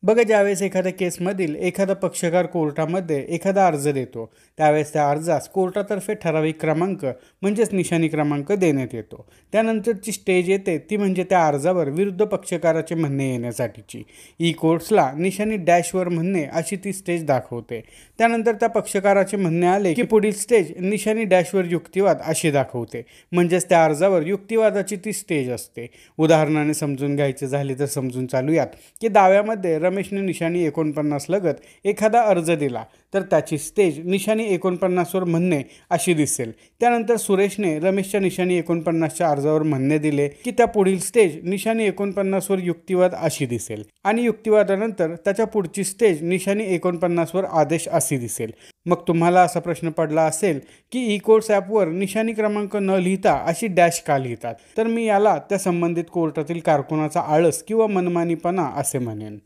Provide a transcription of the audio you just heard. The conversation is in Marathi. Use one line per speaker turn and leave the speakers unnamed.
बघा, ज्यावेळेस एखाद्या केसमधील एखादा पक्षकार कोर्टामध्ये एखादा अर्ज देतो, त्यावेळेस त्या अर्जास कोर्टातर्फे ठराविक क्रमांक म्हणजेच निशाणी क्रमांक देण्यात येतो. त्यानंतरची स्टेज येते ती म्हणजे त्या अर्जावर विरुद्ध पक्षकाराचे म्हणणे येण्यासाठीची. ई कोर्ट्सला निशाणी डॅशवर म्हणणे अशी ती स्टेज दाखवते. त्यानंतर त्या पक्षकाराचे म्हणणे आले की पुढील स्टेज निशाणी डॅशवर युक्तिवाद अशी दाखवते. म्हणजेच त्या अर्जावर युक्तिवादाची ती स्टेज असते. उदाहरणाने समजून घ्यायचे झाले तर समजून चालूयात की दाव्यामध्ये रमेशने निशाणी 49 लगत एखादा अर्ज दिला तर त्याची स्टेज निशाणी 49वर म्हणणे अशी दिसेल. त्यानंतर सुरेशने रमेशच्या निशाणी 49च्या अर्जावर म्हणणे दिले की त्या पुढील स्टेज निशाणी 49वर युक्तिवाद अशी दिसेल आणि युक्तिवादानंतर त्याच्या पुढची स्टेज निशाणी 49वर आदेश अशी दिसेल. मग तुम्हाला असा प्रश्न पडला असेल की ई कोर्ट्स ॲपवर निशाणी क्रमांक न लिहिता अशी डॅश का लिहितात? तर मी याला त्या संबंधित कोर्टातील कारकुनाचा आळस किंवा मनमानीपणा असे म्हणेन.